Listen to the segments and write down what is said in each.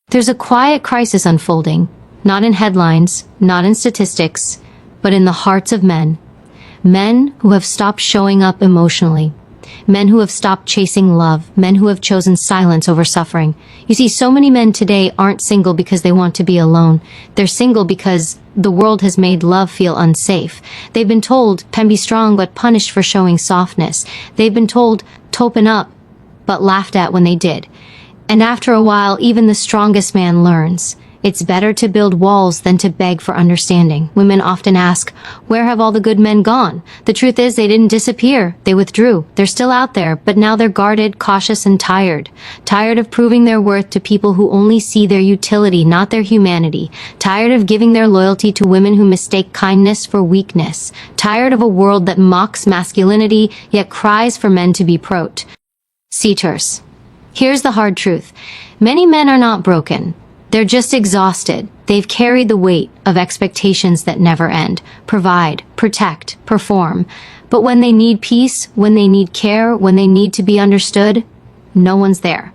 There's a quiet crisis unfolding, not in headlines, not in statistics, but in the hearts of men. Men who have stopped showing up emotionally. Men who have stopped chasing love. Men who have chosen silence over suffering. You see, so many men today aren't single because they want to be alone. They're single because the world has made love feel unsafe. They've been told, "Pen be strong," but punished for showing softness. They've been told, "Topen up," but laughed at when they did. And after a while, even the strongest man learns. It's better to build walls than to beg for understanding. Women often ask, where have all the good men gone? The truth is they didn't disappear. They withdrew. They're still out there, but now they're guarded, cautious, and tired. Tired of proving their worth to people who only see their utility, not their humanity. Tired of giving their loyalty to women who mistake kindness for weakness. Tired of a world that mocks masculinity, yet cries for men to be Seaters. Here's the hard truth. Many men are not broken. They're just exhausted. They've carried the weight of expectations that never end. Provide, protect, perform. But when they need peace, when they need care, when they need to be understood, no one's there.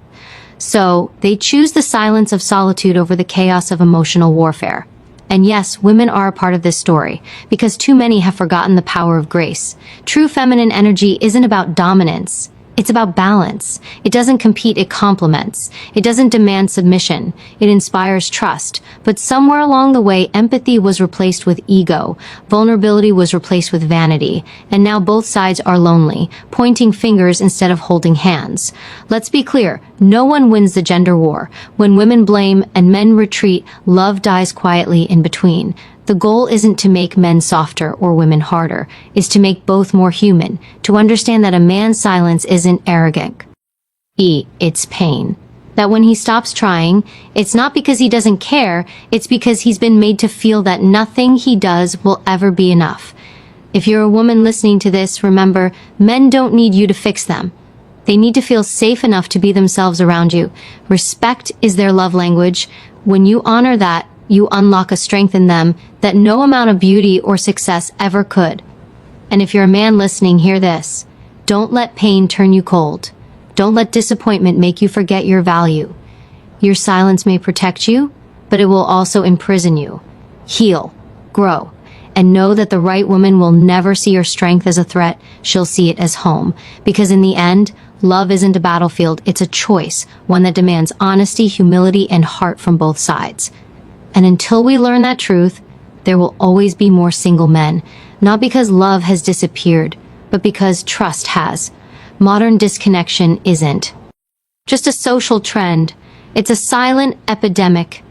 So they choose the silence of solitude over the chaos of emotional warfare. And yes, women are a part of this story, because too many have forgotten the power of grace. True feminine energy isn't about dominance. It's about balance. It doesn't compete, it complements. It doesn't demand submission. It inspires trust. But somewhere along the way, empathy was replaced with ego. Vulnerability was replaced with vanity. And now both sides are lonely, pointing fingers instead of holding hands. Let's be clear, no one wins the gender war. When women blame and men retreat, love dies quietly in between. The goal isn't to make men softer or women harder, it's to make both more human, to understand that a man's silence isn't arrogant. It's pain. That when he stops trying, it's not because he doesn't care, it's because he's been made to feel that nothing he does will ever be enough. If you're a woman listening to this, remember, men don't need you to fix them. They need to feel safe enough to be themselves around you. Respect is their love language. When you honor that, you unlock a strength in them that no amount of beauty or success ever could. And if you're a man listening, hear this. Don't let pain turn you cold. Don't let disappointment make you forget your value. Your silence may protect you, but it will also imprison you. Heal, grow, and know that the right woman will never see your strength as a threat. She'll see it as home. Because in the end, love isn't a battlefield, it's a choice, one that demands honesty, humility, and heart from both sides. And until we learn that truth, there will always be more single men, not because love has disappeared, but because trust has. Modern disconnection isn't just a social trend, it's a silent epidemic.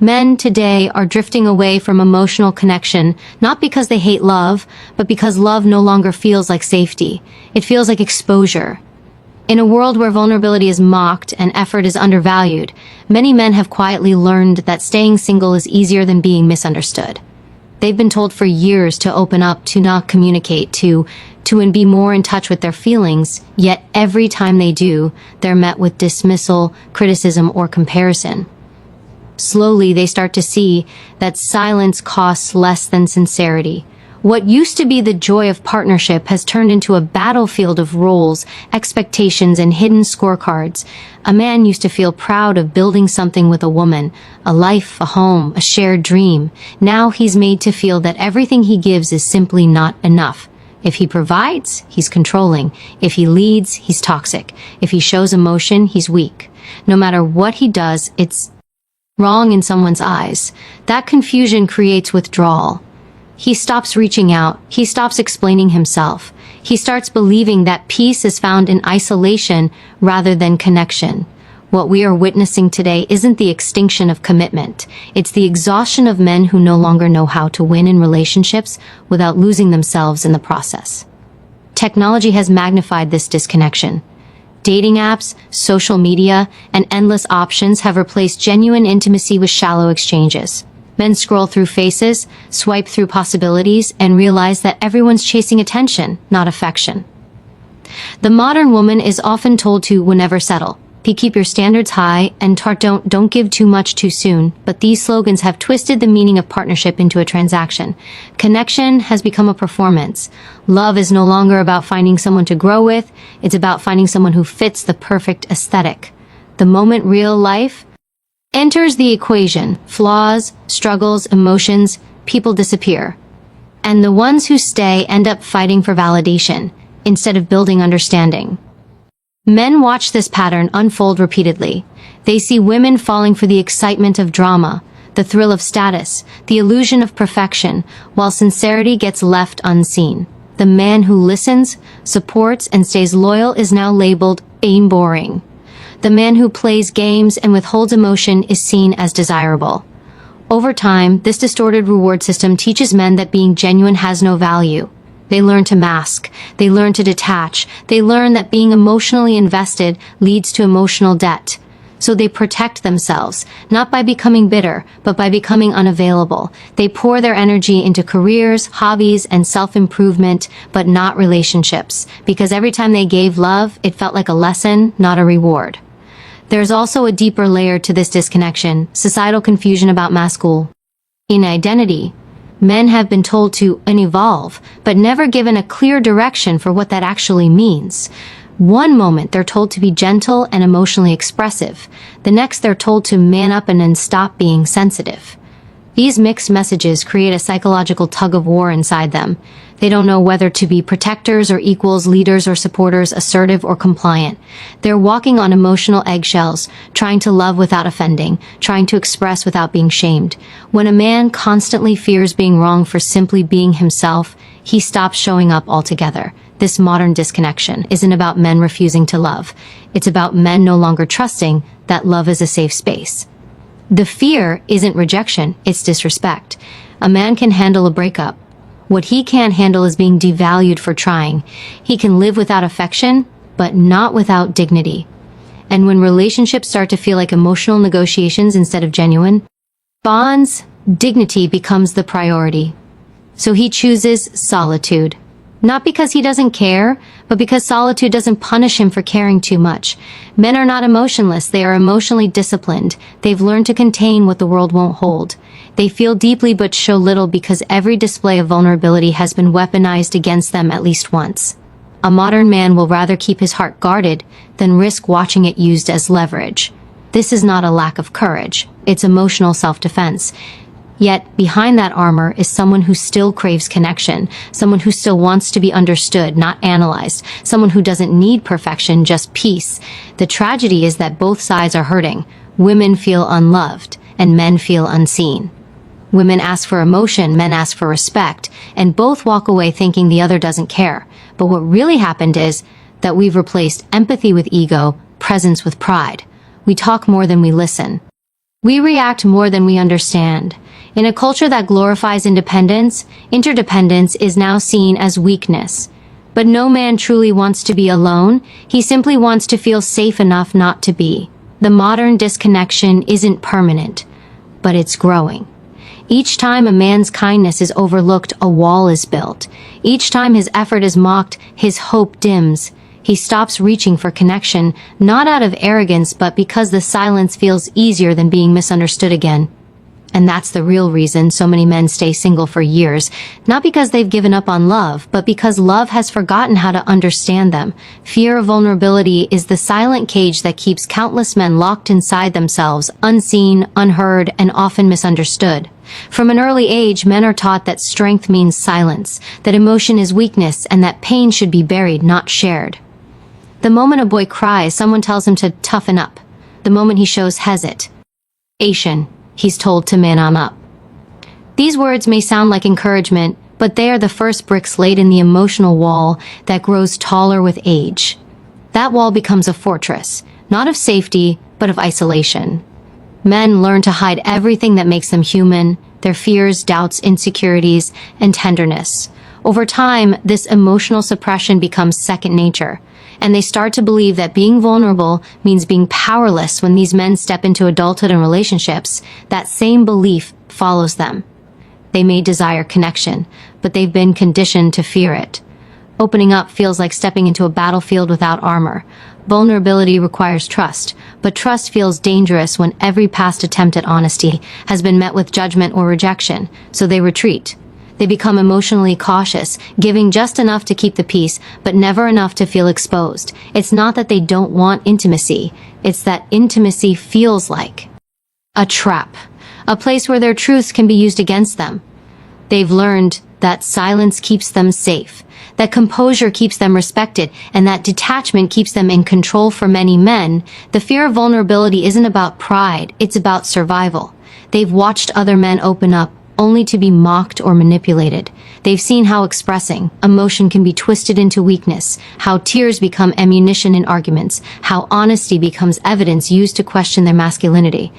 Men today are drifting away from emotional connection, not because they hate love, but because love no longer feels like safety. It feels like exposure. In a world where vulnerability is mocked and effort is undervalued, many men have quietly learned that staying single is easier than being misunderstood. They've been told for years to open up, to not communicate, to and be more in touch with their feelings, yet every time they do, they're met with dismissal, criticism, or comparison. Slowly, they start to see that silence costs less than sincerity. What used to be the joy of partnership has turned into a battlefield of roles, expectations, and hidden scorecards. A man used to feel proud of building something with a woman, a life, a home, a shared dream. Now he's made to feel that everything he gives is simply not enough. If he provides, he's controlling. If he leads, he's toxic. If he shows emotion, he's weak. No matter what he does, it's wrong in someone's eyes. That confusion creates withdrawal. He stops reaching out. He stops explaining himself. He starts believing that peace is found in isolation rather than connection. What we are witnessing today isn't the extinction of commitment. It's the exhaustion of men who no longer know how to win in relationships without losing themselves in the process. Technology has magnified this disconnection. Dating apps, social media, and endless options have replaced genuine intimacy with shallow exchanges. Men scroll through faces, swipe through possibilities, and realize that everyone's chasing attention, not affection. The modern woman is often told to never settle. Keep your standards high, and don't give too much too soon. But these slogans have twisted the meaning of partnership into a transaction. Connection has become a performance. Love is no longer about finding someone to grow with, it's about finding someone who fits the perfect aesthetic. The moment real life enters the equation. Flaws, struggles, emotions, people disappear. And the ones who stay end up fighting for validation instead of building understanding. Men watch this pattern unfold repeatedly. They see women falling for the excitement of drama, the thrill of status, the illusion of perfection, while sincerity gets left unseen. The man who listens, supports, and stays loyal is now labeled boring. The man who plays games and withholds emotion is seen as desirable. Over time, this distorted reward system teaches men that being genuine has no value. They learn to mask. They learn to detach. They learn that being emotionally invested leads to emotional debt. So they protect themselves, not by becoming bitter, but by becoming unavailable. They pour their energy into careers, hobbies, and self-improvement, but not relationships, because every time they gave love, it felt like a lesson, not a reward. There's also a deeper layer to this disconnection: societal confusion about masculine identity. Men have been told to evolve, but never given a clear direction for what that actually means. One moment they're told to be gentle and emotionally expressive. The next they're told to man up and stop being sensitive. These mixed messages create a psychological tug-of-war inside them. They don't know whether to be protectors or equals, leaders or supporters, assertive or compliant. They're walking on emotional eggshells, trying to love without offending, trying to express without being shamed. When a man constantly fears being wrong for simply being himself, he stops showing up altogether. This modern disconnection isn't about men refusing to love. It's about men no longer trusting that love is a safe space. The fear isn't rejection, it's disrespect. A man can handle a breakup. What he can't handle is being devalued for trying. He can live without affection, but not without dignity. And when relationships start to feel like emotional negotiations instead of genuine bonds, dignity becomes the priority. So he chooses solitude. Not because he doesn't care, but because solitude doesn't punish him for caring too much. Men are not emotionless, they are emotionally disciplined. They've learned to contain what the world won't hold. They feel deeply but show little because every display of vulnerability has been weaponized against them at least once. A modern man will rather keep his heart guarded than risk watching it used as leverage. This is not a lack of courage, it's emotional self-defense. Yet, behind that armor is someone who still craves connection, someone who still wants to be understood, not analyzed, someone who doesn't need perfection, just peace. The tragedy is that both sides are hurting. Women feel unloved, and men feel unseen. Women ask for emotion, men ask for respect, and both walk away thinking the other doesn't care. But what really happened is that we've replaced empathy with ego, presence with pride. We talk more than we listen. We react more than we understand. In a culture that glorifies independence, interdependence is now seen as weakness. But no man truly wants to be alone. He simply wants to feel safe enough not to be. The modern disconnection isn't permanent, but it's growing. Each time a man's kindness is overlooked, a wall is built. Each time his effort is mocked, his hope dims. He stops reaching for connection, not out of arrogance, but because the silence feels easier than being misunderstood again. And that's the real reason so many men stay single for years, not because they've given up on love, but because love has forgotten how to understand them. Fear of vulnerability is the silent cage that keeps countless men locked inside themselves, unseen, unheard, and often misunderstood. From an early age, men are taught that strength means silence, that emotion is weakness, and that pain should be buried, not shared. The moment a boy cries, someone tells him to toughen up. The moment he shows hesitation, he's told to man up. These words may sound like encouragement, but they are the first bricks laid in the emotional wall that grows taller with age. That wall becomes a fortress, not of safety, but of isolation. Men learn to hide everything that makes them human, their fears, doubts, insecurities, and tenderness. Over time, this emotional suppression becomes second nature, and they start to believe that being vulnerable means being powerless. When these men step into adulthood and relationships, that same belief follows them. They may desire connection, but they've been conditioned to fear it. Opening up feels like stepping into a battlefield without armor. Vulnerability requires trust, but trust feels dangerous when every past attempt at honesty has been met with judgment or rejection, so they retreat. They become emotionally cautious, giving just enough to keep the peace, but never enough to feel exposed. It's not that they don't want intimacy, it's that intimacy feels like a trap, a place where their truths can be used against them. They've learned that silence keeps them safe, that composure keeps them respected, and that detachment keeps them in control. For many men, the fear of vulnerability isn't about pride, it's about survival. They've watched other men open up, only to be mocked or manipulated. They've seen how expressing emotion can be twisted into weakness, how tears become ammunition in arguments, how honesty becomes evidence used to question their masculinity.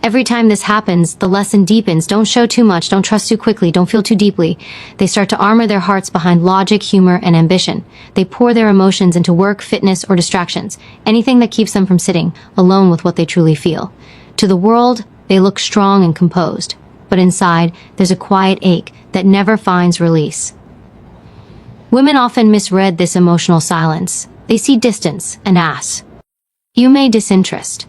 Every time this happens, the lesson deepens. Don't show too much, don't trust too quickly, don't feel too deeply. They start to armor their hearts behind logic, humor, and ambition. They pour their emotions into work, fitness, or distractions, anything that keeps them from sitting alone with what they truly feel. To the world, they look strong and composed, but inside, there's a quiet ache that never finds release. Women often misread this emotional silence. They see distance and ask, "You may disinterest."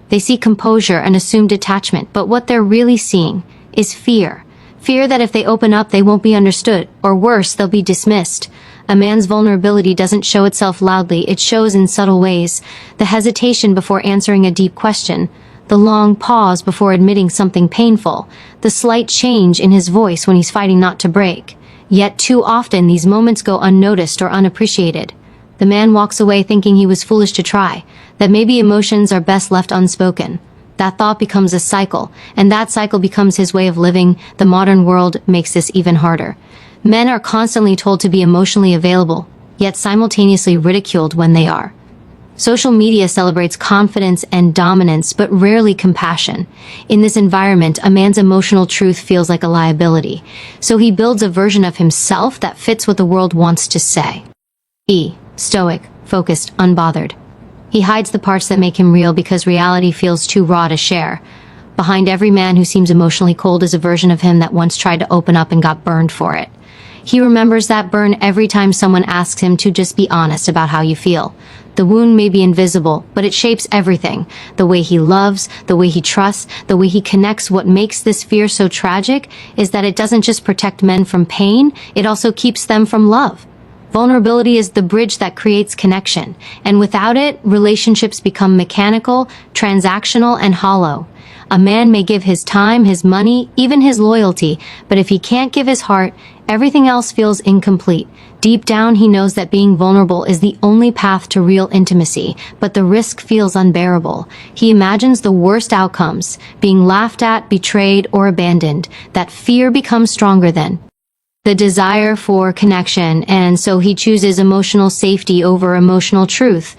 They see composure and assume detachment, but what they're really seeing is fear. Fear that if they open up, they won't be understood, or worse, they'll be dismissed. A man's vulnerability doesn't show itself loudly, it shows in subtle ways. The hesitation before answering a deep question, the long pause before admitting something painful, the slight change in his voice when he's fighting not to break. Yet too often these moments go unnoticed or unappreciated. The man walks away thinking he was foolish to try, that maybe emotions are best left unspoken. That thought becomes a cycle, and that cycle becomes his way of living. The modern world makes this even harder. Men are constantly told to be emotionally available, yet simultaneously ridiculed when they are. Social media celebrates confidence and dominance, but rarely compassion. In this environment, a man's emotional truth feels like a liability, so he builds a version of himself that fits what the world wants to say. Stoic, focused, unbothered. He hides the parts that make him real because reality feels too raw to share. Behind every man who seems emotionally cold is a version of him that once tried to open up and got burned for it. He remembers that burn every time someone asks him to just be honest about how you feel. The wound may be invisible, but it shapes everything. The way he loves, the way he trusts, the way he connects. What makes this fear so tragic is that it doesn't just protect men from pain, it also keeps them from love. Vulnerability is the bridge that creates connection, and without it, relationships become mechanical, transactional, and hollow. A man may give his time, his money, even his loyalty, but if he can't give his heart, everything else feels incomplete. Deep down, he knows that being vulnerable is the only path to real intimacy, but the risk feels unbearable. He imagines the worst outcomes, being laughed at, betrayed, or abandoned. That fear becomes stronger than the desire for connection, and so he chooses emotional safety over emotional truth.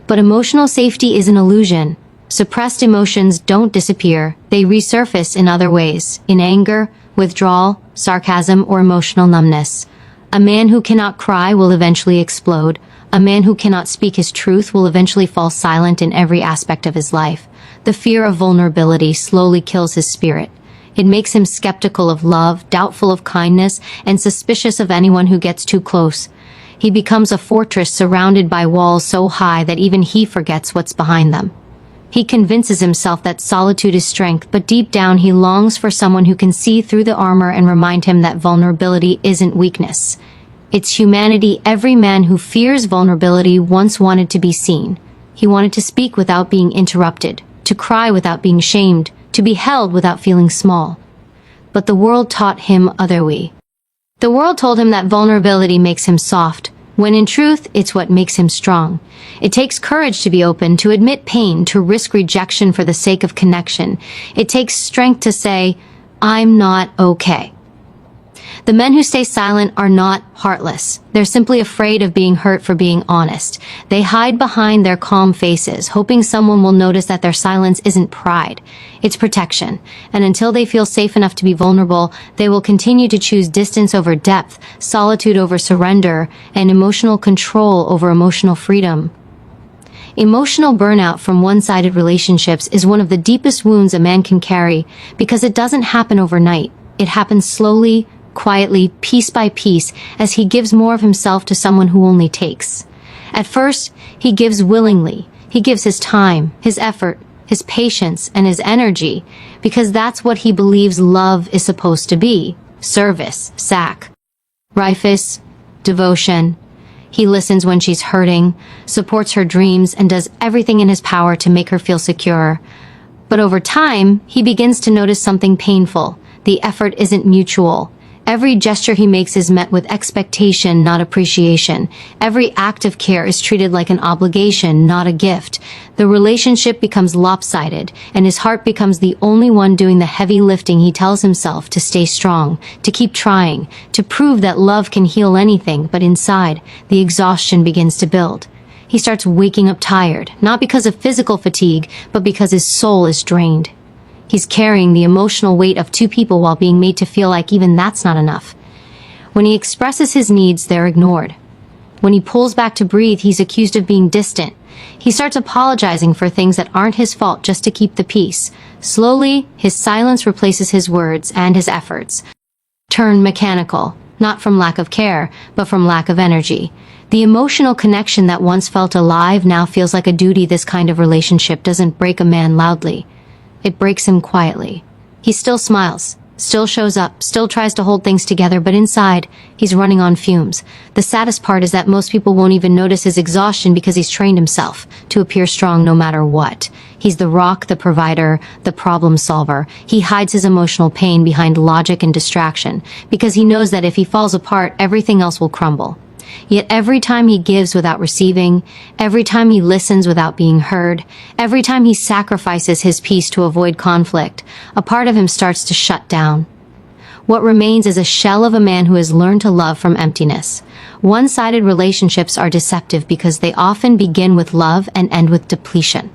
But emotional safety is an illusion. Suppressed emotions don't disappear, they resurface in other ways, in anger, withdrawal, sarcasm, or emotional numbness. A man who cannot cry will eventually explode. A man who cannot speak his truth will eventually fall silent in every aspect of his life. The fear of vulnerability slowly kills his spirit. It makes him skeptical of love, doubtful of kindness, and suspicious of anyone who gets too close. He becomes a fortress surrounded by walls so high that even he forgets what's behind them. He convinces himself that solitude is strength, but deep down he longs for someone who can see through the armor and remind him that vulnerability isn't weakness. It's humanity. Every man who fears vulnerability once wanted to be seen. He wanted to speak without being interrupted, to cry without being shamed, to be held without feeling small. But the world taught him otherwise. The world told him that vulnerability makes him soft, when in truth, it's what makes him strong. It takes courage to be open, to admit pain, to risk rejection for the sake of connection. It takes strength to say, "I'm not okay." The men who stay silent are not heartless. They're simply afraid of being hurt for being honest. They hide behind their calm faces, hoping someone will notice that their silence isn't pride. It's protection. And until they feel safe enough to be vulnerable, they will continue to choose distance over depth, solitude over surrender, and emotional control over emotional freedom. Emotional burnout from one-sided relationships is one of the deepest wounds a man can carry because it doesn't happen overnight. It happens slowly, quietly, piece by piece, as he gives more of himself to someone who only takes. At first, he gives willingly. He gives his time, his effort, his patience, and his energy, because that's what he believes love is supposed to be. Service, sacrifice, devotion. He listens when she's hurting, supports her dreams, and does everything in his power to make her feel secure. But over time, he begins to notice something painful. The effort isn't mutual. Every gesture he makes is met with expectation, not appreciation. Every act of care is treated like an obligation, not a gift. The relationship becomes lopsided, and his heart becomes the only one doing the heavy lifting. He tells himself to stay strong, to keep trying, to prove that love can heal anything, but inside, the exhaustion begins to build. He starts waking up tired, not because of physical fatigue, but because his soul is drained. He's carrying the emotional weight of two people while being made to feel like even that's not enough. When he expresses his needs, they're ignored. When he pulls back to breathe, he's accused of being distant. He starts apologizing for things that aren't his fault just to keep the peace. Slowly, his silence replaces his words, and his efforts turn mechanical, not from lack of care, but from lack of energy. The emotional connection that once felt alive now feels like a duty. This kind of relationship doesn't break a man loudly. It breaks him quietly. He still smiles, still shows up, still tries to hold things together, but inside, he's running on fumes. The saddest part is that most people won't even notice his exhaustion because he's trained himself to appear strong no matter what. He's the rock, the provider, the problem solver. He hides his emotional pain behind logic and distraction because he knows that if he falls apart, everything else will crumble. Yet every time he gives without receiving, every time he listens without being heard, every time he sacrifices his peace to avoid conflict, a part of him starts to shut down. What remains is a shell of a man who has learned to love from emptiness. One-sided relationships are deceptive because they often begin with love and end with depletion.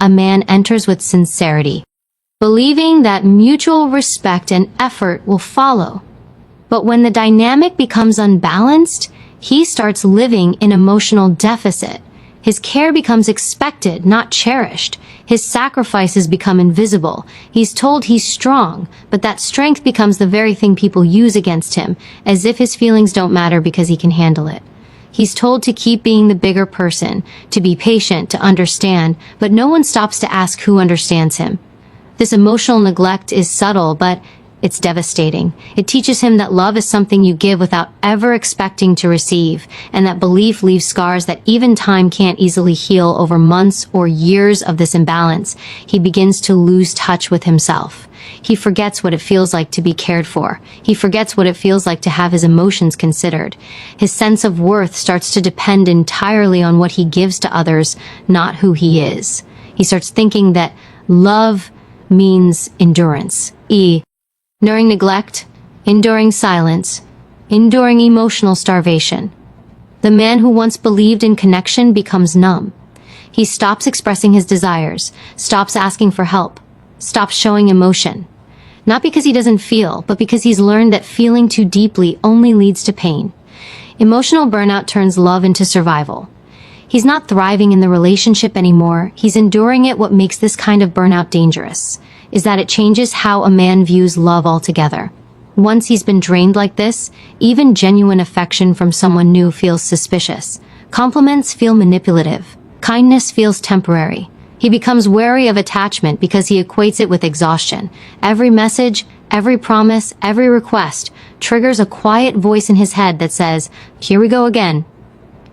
A man enters with sincerity, believing that mutual respect and effort will follow. But when the dynamic becomes unbalanced, he starts living in emotional deficit. His care becomes expected, not cherished. His sacrifices become invisible. He's told he's strong, but that strength becomes the very thing people use against him, as if his feelings don't matter because he can handle it. He's told to keep being the bigger person, to be patient, to understand, but no one stops to ask who understands him. This emotional neglect is subtle, but it's devastating. It teaches him that love is something you give without ever expecting to receive, and that belief leaves scars that even time can't easily heal. Over months or years of this imbalance, he begins to lose touch with himself. He forgets what it feels like to be cared for. He forgets what it feels like to have his emotions considered. His sense of worth starts to depend entirely on what he gives to others, not who he is. He starts thinking that love means endurance. Enduring neglect, enduring silence, enduring emotional starvation. The man who once believed in connection becomes numb. He stops expressing his desires, stops asking for help, stops showing emotion. Not because he doesn't feel, but because he's learned that feeling too deeply only leads to pain. Emotional burnout turns love into survival. He's not thriving in the relationship anymore. He's enduring it. What makes this kind of burnout dangerous is that it changes how a man views love altogether. Once he's been drained like this, even genuine affection from someone new feels suspicious. Compliments feel manipulative. Kindness feels temporary. He becomes wary of attachment because he equates it with exhaustion. Every message, every promise, every request triggers a quiet voice in his head that says, "Here we go again."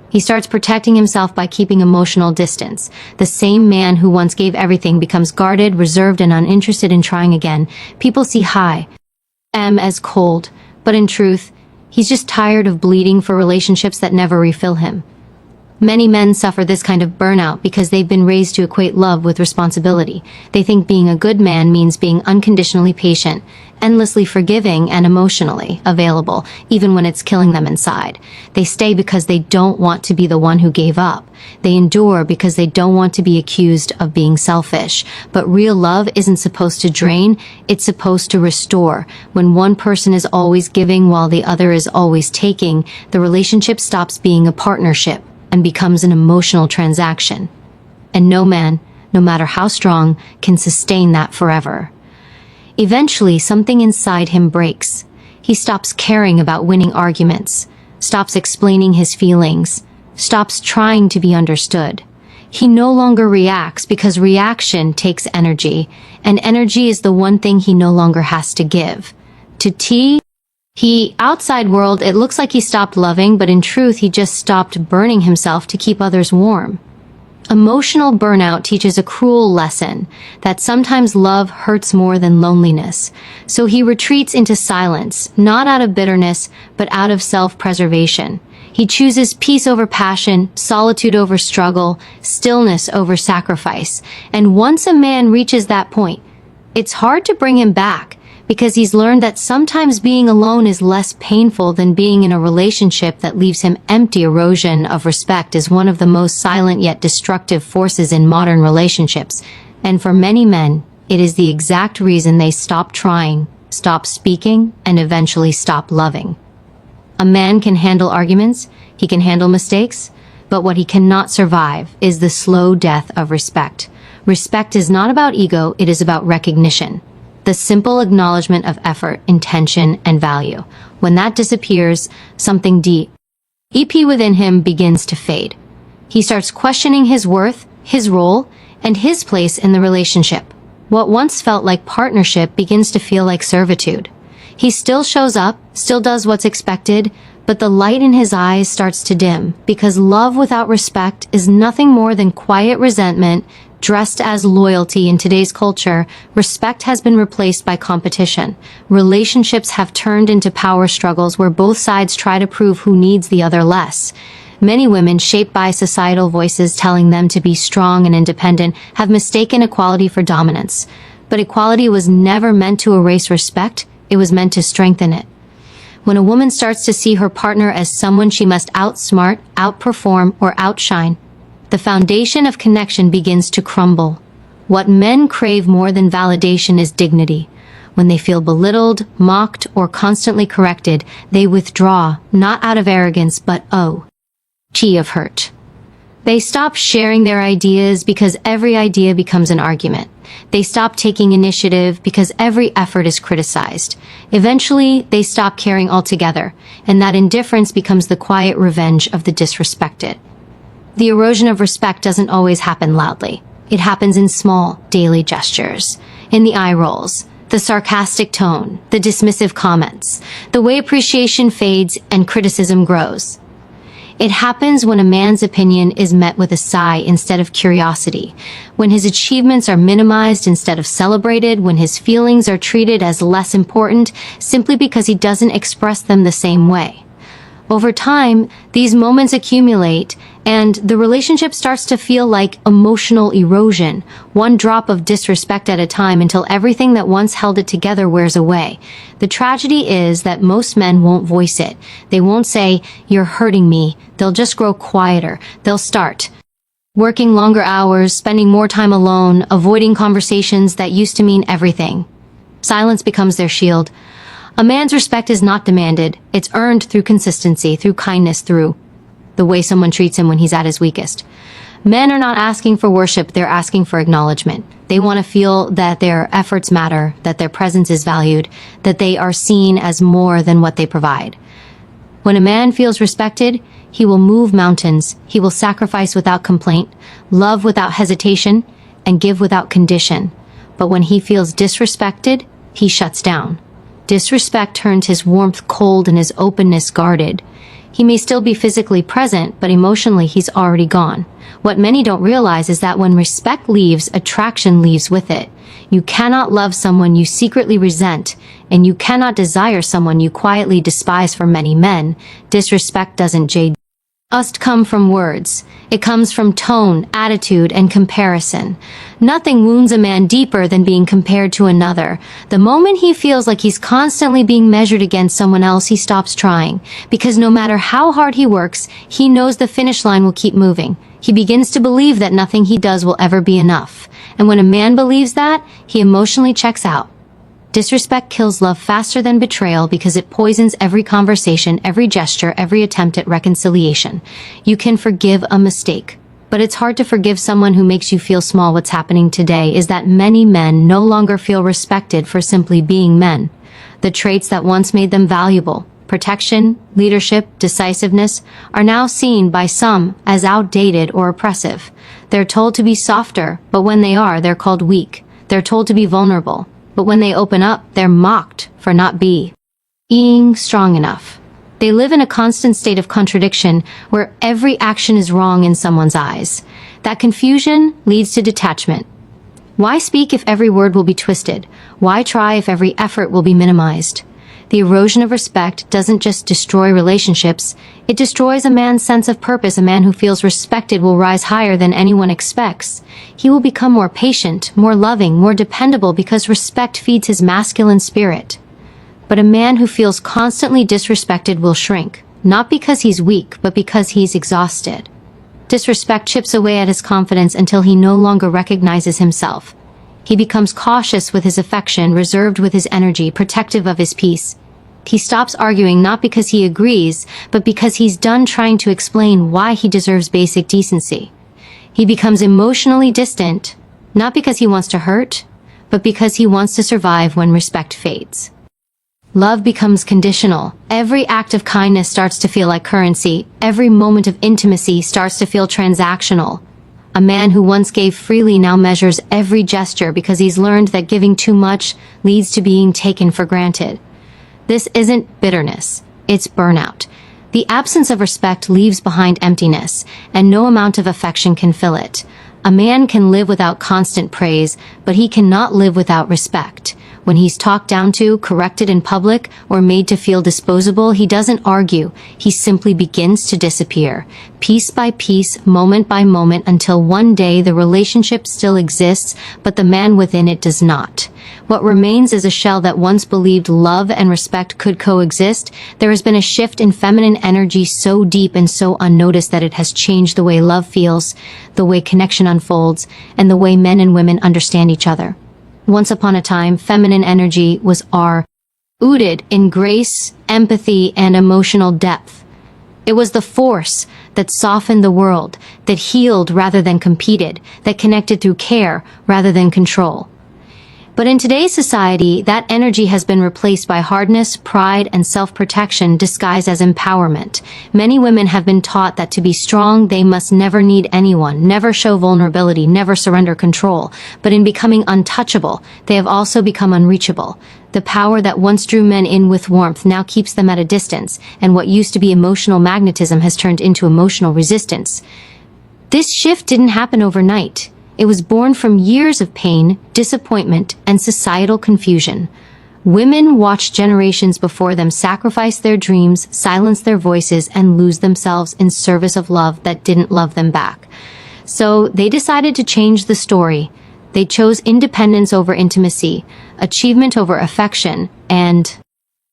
He starts protecting himself by keeping emotional distance. The same man who once gave everything becomes guarded, reserved, and uninterested in trying again. People see him as cold, but in truth, he's just tired of bleeding for relationships that never refill him. Many men suffer this kind of burnout because they've been raised to equate love with responsibility. They think being a good man means being unconditionally patient, endlessly forgiving, and emotionally available, even when it's killing them inside. They stay because they don't want to be the one who gave up. They endure because they don't want to be accused of being selfish. But real love isn't supposed to drain, it's supposed to restore. When one person is always giving while the other is always taking, the relationship stops being a partnership and becomes an emotional transaction. And no man, no matter how strong, can sustain that forever. Eventually, something inside him breaks. He stops caring about winning arguments, stops explaining his feelings, stops trying to be understood. He no longer reacts because reaction takes energy, and energy is the one thing he no longer has to give. Outside world, it looks like he stopped loving, but in truth, he just stopped burning himself to keep others warm. Emotional burnout teaches a cruel lesson, that sometimes love hurts more than loneliness. So he retreats into silence, not out of bitterness, but out of self-preservation. He chooses peace over passion, solitude over struggle, stillness over sacrifice. And once a man reaches that point, it's hard to bring him back, because he's learned that sometimes being alone is less painful than being in a relationship that leaves him empty. Erosion of respect is one of the most silent yet destructive forces in modern relationships, and for many men, it is the exact reason they stop trying, stop speaking, and eventually stop loving. A man can handle arguments, he can handle mistakes, but what he cannot survive is the slow death of respect. Respect is not about ego, it is about recognition. The simple acknowledgement of effort, intention, and value. When that disappears, something deep within him begins to fade. He starts questioning his worth, his role, and his place in the relationship. What once felt like partnership begins to feel like servitude. He still shows up, still does what's expected, but the light in his eyes starts to dim, because love without respect is nothing more than quiet resentment dressed as loyalty. In today's culture, respect has been replaced by competition. Relationships have turned into power struggles where both sides try to prove who needs the other less. Many women, shaped by societal voices telling them to be strong and independent, have mistaken equality for dominance. But equality was never meant to erase respect, it was meant to strengthen it. When a woman starts to see her partner as someone she must outsmart, outperform, or outshine, the foundation of connection begins to crumble. What men crave more than validation is dignity. When they feel belittled, mocked, or constantly corrected, they withdraw, not out of arrogance, but of hurt. They stop sharing their ideas because every idea becomes an argument. They stop taking initiative because every effort is criticized. Eventually, they stop caring altogether, and that indifference becomes the quiet revenge of the disrespected. The erosion of respect doesn't always happen loudly. It happens in small, daily gestures, in the eye rolls, the sarcastic tone, the dismissive comments, the way appreciation fades and criticism grows. It happens when a man's opinion is met with a sigh instead of curiosity, when his achievements are minimized instead of celebrated, when his feelings are treated as less important simply because he doesn't express them the same way. Over time, these moments accumulate, and the relationship starts to feel like emotional erosion, one drop of disrespect at a time until everything that once held it together wears away. The tragedy is that most men won't voice it. They won't say, "You're hurting me." They'll just grow quieter. They'll start working longer hours, spending more time alone, avoiding conversations that used to mean everything. Silence becomes their shield. A man's respect is not demanded. It's earned through consistency, through kindness, through the way someone treats him when he's at his weakest. Men are not asking for worship, they're asking for acknowledgement. They want to feel that their efforts matter, that their presence is valued, that they are seen as more than what they provide. When a man feels respected, he will move mountains, he will sacrifice without complaint, love without hesitation, and give without condition. But when he feels disrespected, he shuts down. Disrespect turns his warmth cold and his openness guarded. He may still be physically present, but emotionally he's already gone. What many don't realize is that when respect leaves, attraction leaves with it. You cannot love someone you secretly resent, and you cannot desire someone you quietly despise. For many men, disrespect doesn't just come from words. It comes from tone, attitude, and comparison. Nothing wounds a man deeper than being compared to another. The moment he feels like he's constantly being measured against someone else, he stops trying. Because no matter how hard he works, he knows the finish line will keep moving. He begins to believe that nothing he does will ever be enough. And when a man believes that, he emotionally checks out. Disrespect kills love faster than betrayal because it poisons every conversation, every gesture, every attempt at reconciliation. You can forgive a mistake, but it's hard to forgive someone who makes you feel small. What's happening today is that many men no longer feel respected for simply being men. The traits that once made them valuable, protection, leadership, decisiveness, are now seen by some as outdated or oppressive. They're told to be softer, but when they are, they're called weak. They're told to be vulnerable, but when they open up, they're mocked for not being strong enough. They live in a constant state of contradiction where every action is wrong in someone's eyes. That confusion leads to detachment. Why speak if every word will be twisted? Why try if every effort will be minimized? The erosion of respect doesn't just destroy relationships, it destroys a man's sense of purpose. A man who feels respected will rise higher than anyone expects. He will become more patient, more loving, more dependable because respect feeds his masculine spirit. But a man who feels constantly disrespected will shrink, not because he's weak, but because he's exhausted. Disrespect chips away at his confidence until he no longer recognizes himself. He becomes cautious with his affection, reserved with his energy, protective of his peace. He stops arguing not because he agrees, but because he's done trying to explain why he deserves basic decency. He becomes emotionally distant, not because he wants to hurt, but because he wants to survive when respect fades. Love becomes conditional. Every act of kindness starts to feel like currency. Every moment of intimacy starts to feel transactional. A man who once gave freely now measures every gesture because he's learned that giving too much leads to being taken for granted. This isn't bitterness, it's burnout. The absence of respect leaves behind emptiness, and no amount of affection can fill it. A man can live without constant praise, but he cannot live without respect. When he's talked down to, corrected in public, or made to feel disposable, he doesn't argue. He simply begins to disappear, piece by piece, moment by moment, until one day the relationship still exists, but the man within it does not. What remains is a shell that once believed love and respect could coexist. There has been a shift in feminine energy so deep and so unnoticed that it has changed the way love feels, the way connection unfolds, and the way men and women understand each other. Once upon a time, feminine energy was rooted in grace, empathy, and emotional depth. It was the force that softened the world, that healed rather than competed, that connected through care rather than control. But in today's society, that energy has been replaced by hardness, pride, and self-protection disguised as empowerment. Many women have been taught that to be strong, they must never need anyone, never show vulnerability, never surrender control. But in becoming untouchable, they have also become unreachable. The power that once drew men in with warmth now keeps them at a distance, and what used to be emotional magnetism has turned into emotional resistance. This shift didn't happen overnight. It was born from years of pain, disappointment, and societal confusion. Women watched generations before them sacrifice their dreams, silence their voices, and lose themselves in service of love that didn't love them back. So they decided to change the story. They chose independence over intimacy, achievement over affection, and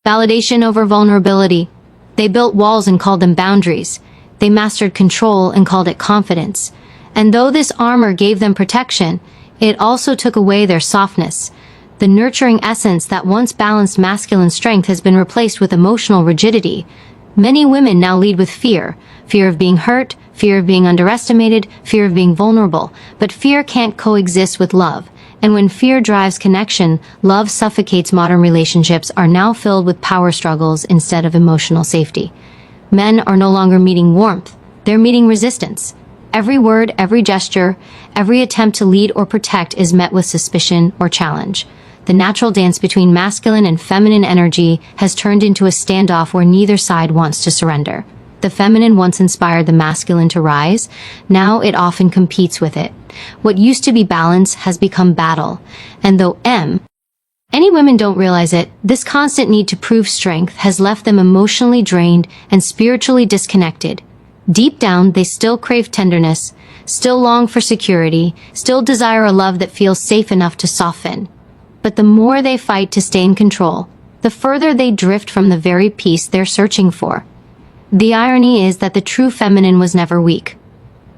validation over vulnerability. They built walls and called them boundaries. They mastered control and called it confidence. And though this armor gave them protection, it also took away their softness. The nurturing essence that once balanced masculine strength has been replaced with emotional rigidity. Many women now lead with fear. Fear of being hurt, fear of being underestimated, fear of being vulnerable. But fear can't coexist with love. And when fear drives connection, love suffocates. Modern relationships are now filled with power struggles instead of emotional safety. Men are no longer meeting warmth, they're meeting resistance. Every word, every gesture, every attempt to lead or protect is met with suspicion or challenge. The natural dance between masculine and feminine energy has turned into a standoff where neither side wants to surrender. The feminine once inspired the masculine to rise, now it often competes with it. What used to be balance has become battle. And though many women don't realize it, this constant need to prove strength has left them emotionally drained and spiritually disconnected. Deep down, they still crave tenderness, still long for security, still desire a love that feels safe enough to soften. But the more they fight to stay in control, the further they drift from the very peace they're searching for. The irony is that the true feminine was never weak.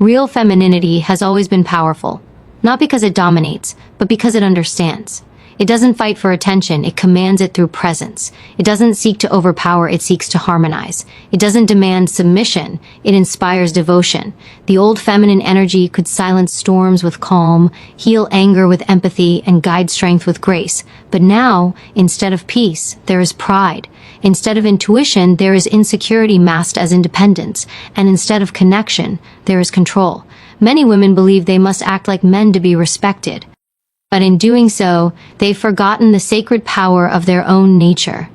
Real femininity has always been powerful, not because it dominates, but because it understands. It doesn't fight for attention, it commands it through presence. It doesn't seek to overpower, it seeks to harmonize. It doesn't demand submission, it inspires devotion. The old feminine energy could silence storms with calm, heal anger with empathy, and guide strength with grace. But now, instead of peace, there is pride. Instead of intuition, there is insecurity masked as independence. And instead of connection, there is control. Many women believe they must act like men to be respected. But in doing so, they've forgotten the sacred power of their own nature.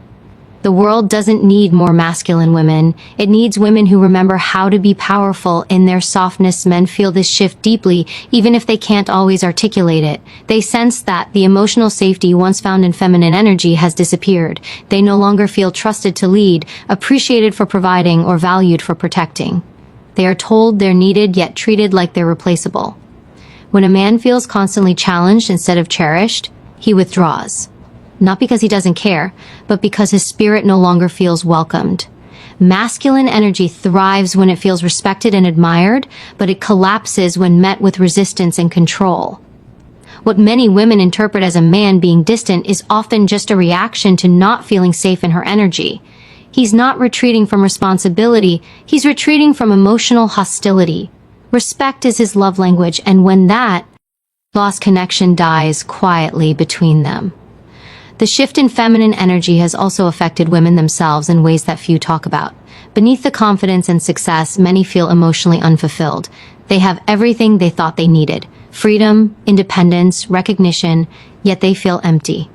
The world doesn't need more masculine women. It needs women who remember how to be powerful in their softness. Men feel this shift deeply, even if they can't always articulate it. They sense that the emotional safety once found in feminine energy has disappeared. They no longer feel trusted to lead, appreciated for providing, or valued for protecting. They are told they're needed, yet treated like they're replaceable. When a man feels constantly challenged instead of cherished, he withdraws. Not because he doesn't care, but because his spirit no longer feels welcomed. Masculine energy thrives when it feels respected and admired, but it collapses when met with resistance and control. What many women interpret as a man being distant is often just a reaction to not feeling safe in her energy. He's not retreating from responsibility, he's retreating from emotional hostility. Respect is his love language, and when that lost connection dies quietly between them. The shift in feminine energy has also affected women themselves in ways that few talk about. Beneath the confidence and success, many feel emotionally unfulfilled. They have everything they thought they needed: freedom, independence, recognition, yet they feel empty.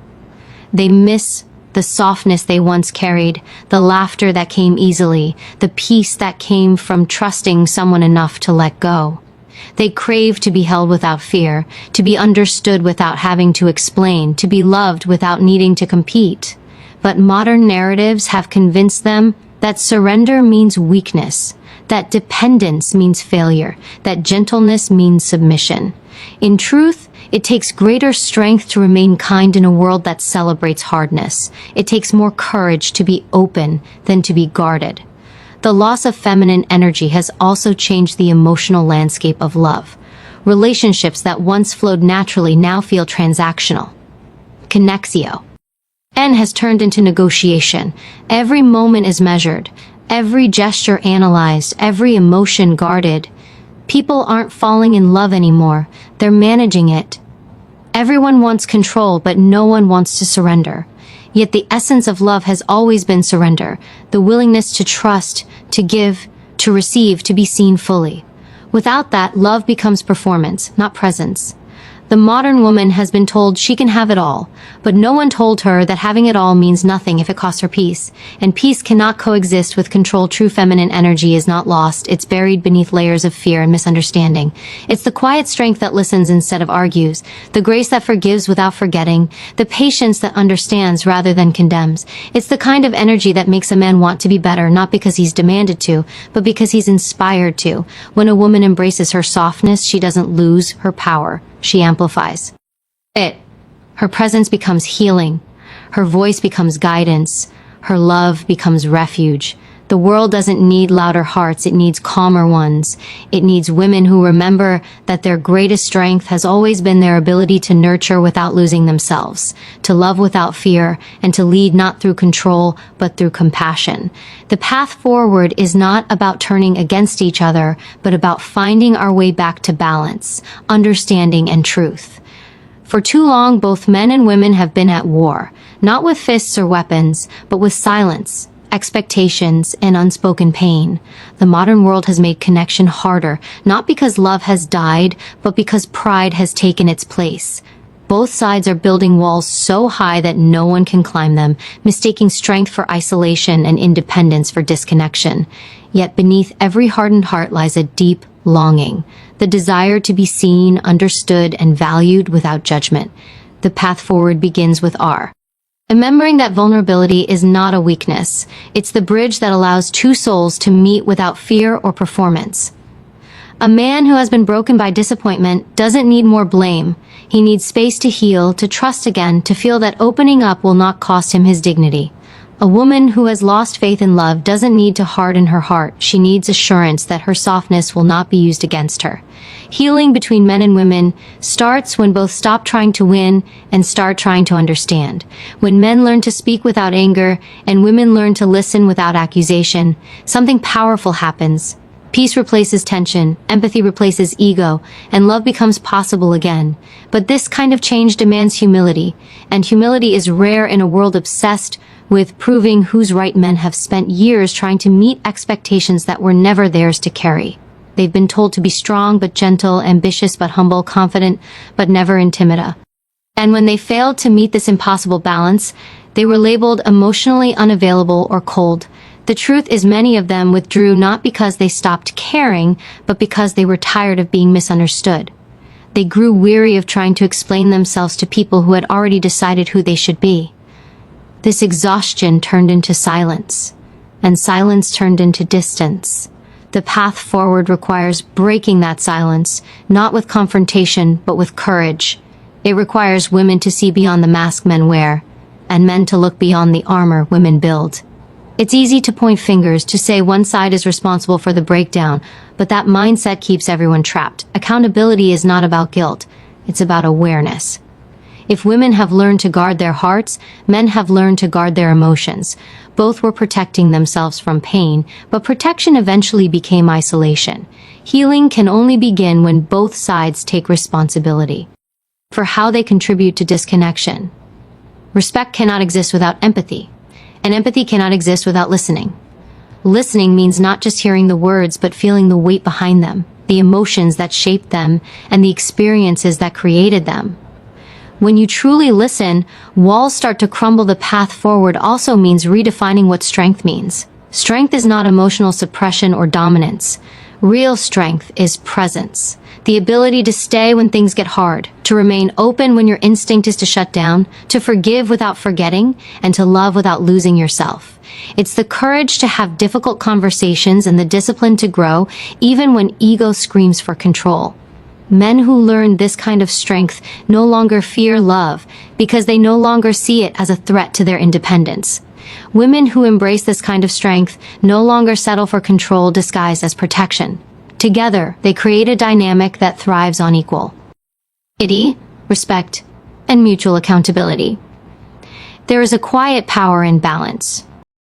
They miss the softness they once carried, the laughter that came easily, the peace that came from trusting someone enough to let go. They crave to be held without fear, to be understood without having to explain, to be loved without needing to compete. But modern narratives have convinced them that surrender means weakness, that dependence means failure, that gentleness means submission. In truth, it takes greater strength to remain kind in a world that celebrates hardness. It takes more courage to be open than to be guarded. The loss of feminine energy has also changed the emotional landscape of love. Relationships that once flowed naturally now feel transactional. Connexio. N has turned into negotiation. Every moment is measured, every gesture analyzed, every emotion guarded. People aren't falling in love anymore, they're managing it. Everyone wants control, but no one wants to surrender. Yet the essence of love has always been surrender, the willingness to trust, to give, to receive, to be seen fully. Without that, love becomes performance, not presence. The modern woman has been told she can have it all, but no one told her that having it all means nothing if it costs her peace, and peace cannot coexist with control. True feminine energy is not lost, it's buried beneath layers of fear and misunderstanding. It's the quiet strength that listens instead of argues, the grace that forgives without forgetting, the patience that understands rather than condemns. It's the kind of energy that makes a man want to be better, not because he's demanded to, but because he's inspired to. When a woman embraces her softness, she doesn't lose her power. She amplifies it. Her presence becomes healing. Her voice becomes guidance. Her love becomes refuge. The world doesn't need louder hearts, it needs calmer ones. It needs women who remember that their greatest strength has always been their ability to nurture without losing themselves, to love without fear, and to lead not through control, but through compassion. The path forward is not about turning against each other, but about finding our way back to balance, understanding, and truth. For too long, both men and women have been at war, not with fists or weapons, but with silence, expectations, and unspoken pain. The modern world has made connection harder, not because love has died, but because pride has taken its place. Both sides are building walls so high that no one can climb them, mistaking strength for isolation and independence for disconnection. Yet beneath every hardened heart lies a deep longing, the desire to be seen, understood, and valued without judgment. The path forward begins with R. Remembering that vulnerability is not a weakness. It's the bridge that allows two souls to meet without fear or performance. A man who has been broken by disappointment doesn't need more blame. He needs space to heal, to trust again, to feel that opening up will not cost him his dignity. A woman who has lost faith in love doesn't need to harden her heart. She needs assurance that her softness will not be used against her. Healing between men and women starts when both stop trying to win and start trying to understand. When men learn to speak without anger and women learn to listen without accusation, something powerful happens. Peace replaces tension, empathy replaces ego, and love becomes possible again. But this kind of change demands humility, and humility is rare in a world obsessed with proving who's right. Men have spent years trying to meet expectations that were never theirs to carry. They've been told to be strong but gentle, ambitious but humble, confident but never intimidate. And when they failed to meet this impossible balance, They were labeled emotionally unavailable or cold. The truth is many of them withdrew not because they stopped caring, but because they were tired of being misunderstood. They grew weary of trying to explain themselves to people who had already decided who they should be. This exhaustion turned into silence, and silence turned into distance. The path forward requires breaking that silence, not with confrontation, but with courage. It requires women to see beyond the mask men wear, and men to look beyond the armor women build. It's easy to point fingers, to say one side is responsible for the breakdown, but that mindset keeps everyone trapped. Accountability is not about guilt, it's about awareness. If women have learned to guard their hearts, men have learned to guard their emotions. Both were protecting themselves from pain, but protection eventually became isolation. Healing can only begin when both sides take responsibility for how they contribute to disconnection. Respect cannot exist without empathy, and empathy cannot exist without listening. Listening means not just hearing the words, but feeling the weight behind them, the emotions that shaped them, and the experiences that created them. When you truly listen, walls start to crumble. The path forward also means redefining what strength means. Strength is not emotional suppression or dominance. Real strength is presence. The ability to stay when things get hard, to remain open when your instinct is to shut down, to forgive without forgetting, and to love without losing yourself. It's the courage to have difficult conversations and the discipline to grow, even when ego screams for control. Men who learn this kind of strength no longer fear love because they no longer see it as a threat to their independence. Women who embrace this kind of strength no longer settle for control disguised as protection. Together, they create a dynamic that thrives on equality, respect, and mutual accountability. There is a quiet power in balance.